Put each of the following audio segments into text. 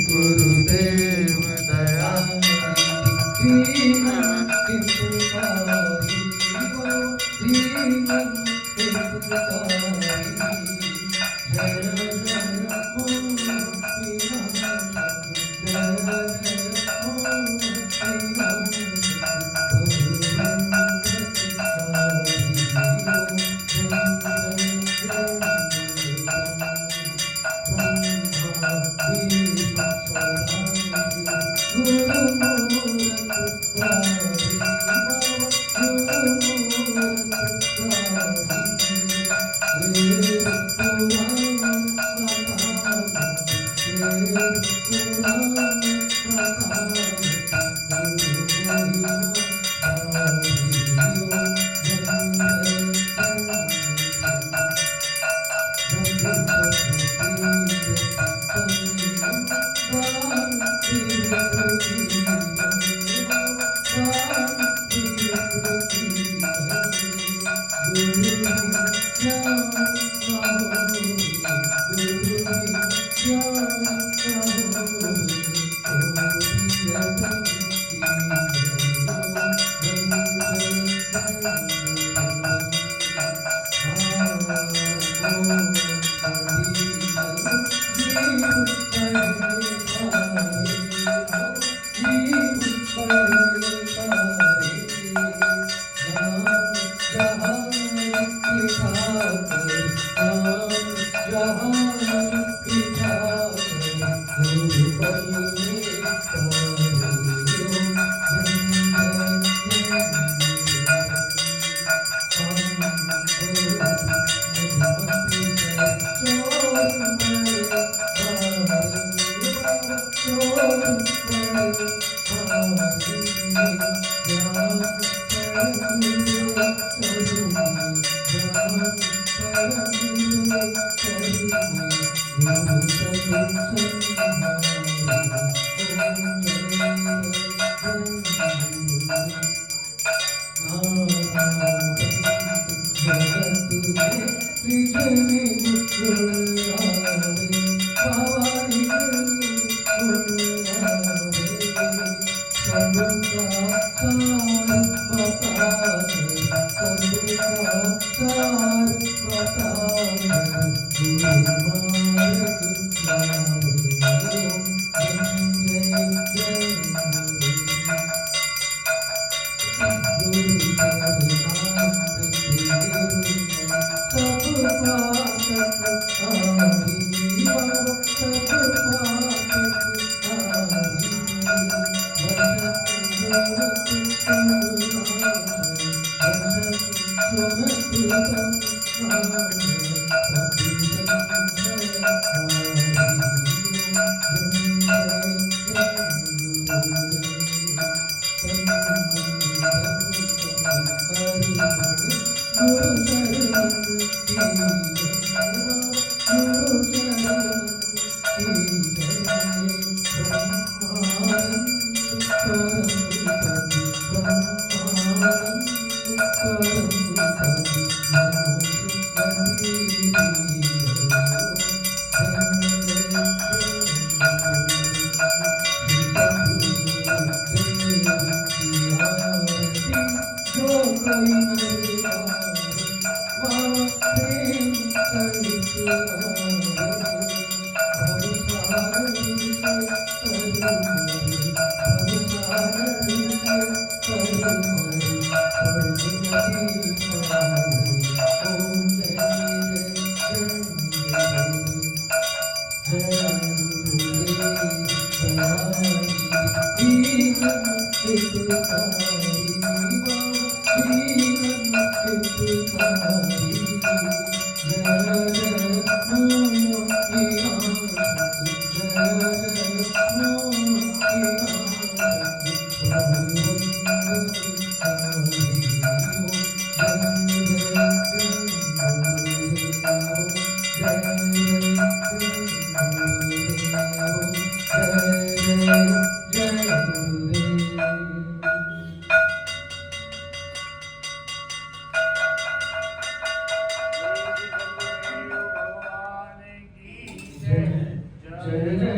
गुरुदेव दया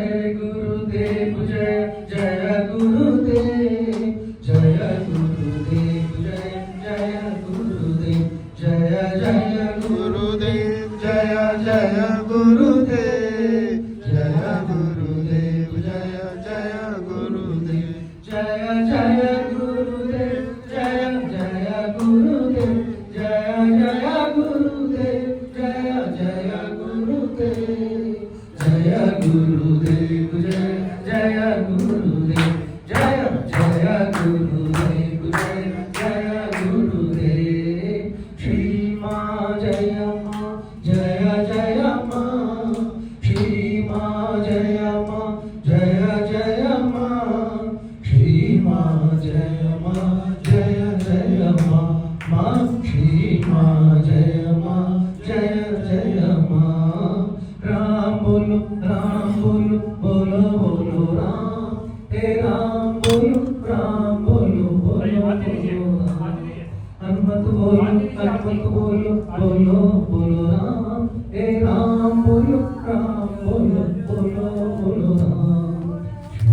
जय गुरुदेव जय जय गुरुदेव जय गुरुदेव जय जय गुरुदेव जय जय गुरुदेव जय जय गुरुदेव जय गुरुदेव जय जय गुरुदेव जय जय गुरुदेव जय जय गुरुदेव जय जय गुरुदेव जय जय गुरुदेव जय गुरुदेव जय जय गुरुदेव जय जय गुरुदेव जय जय गुरुदेव श्री माँ जय माँ जय जय माँ श्री माँ जय माँ जय जय माँ श्री माँ जय माँ जय जय माँ माँ श्री माँ जय माँ जय जय माँ राम बोलो बोलो बोलो राम हे राम बोलो बोलो हनुमत बोलो बोलो राम हे राम बोलो बोलो राम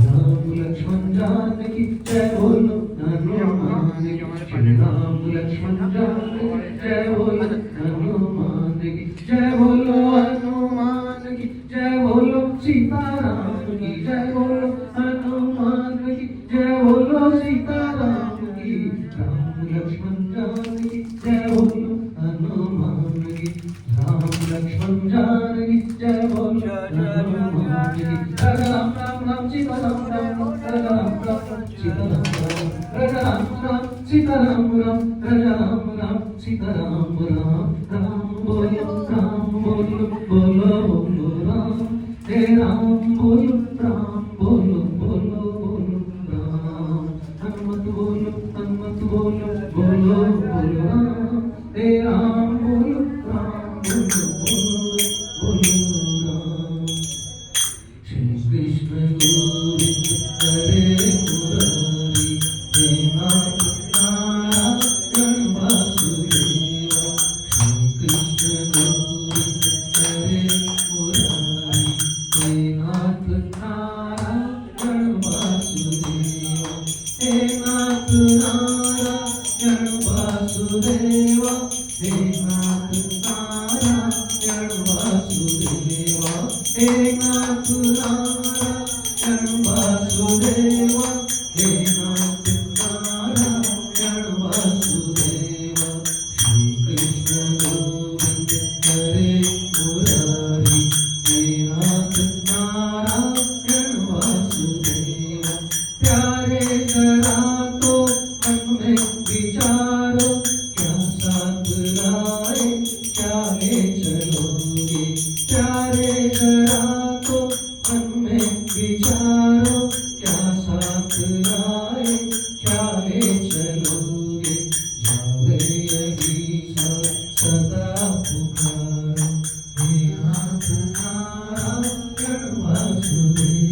राम लक्ष्मण जानकी जय बोलो हनुमान की राम लक्ष्मण जानकी जय बोलो हनुमान की जय बोलो हनुमान की जय बोलो सीताराम की जय बोलो हनुमान की जय बोलो सीताराम की राम लक्ष्मण जानकी जय बोलो हनुमान की राम लक्ष्मण जानकी जय बोलो हनुमान की राम राम राम सीताराम राम राम राम सीताराम राम सीताराम राम राम सीताराम राम राम बोलो बोलो राम हे राम बोलो राम हनुमत बोलो राम हे राम बोलो राम श्री कृष्ण गोविंद हरे मुरारी हे नाथ नारायण वासुदेवा श्री कृष्ण गोविंद हरे मुरारी हे नाथ नारायण वासुदेवा हे नाथ नारायण वासुदेवा हे नाथ नारायण वासुदेवा हे नाथ नारायण वासुदेवा हे नाथ नारायण वासुदेवा श्री कृष्ण गोविंद हरे मुरारी हे नाथ नारायण वासुदेवा प्यारे करा तो मन में विचारो क्या साथ लाए क्या ले चलोगे प्यारे करा तो मन में विचारो क्या साथ लाए क्या ले चलोगे जावे यही सदा पुकारो हे नाथ नारायण वासुदेव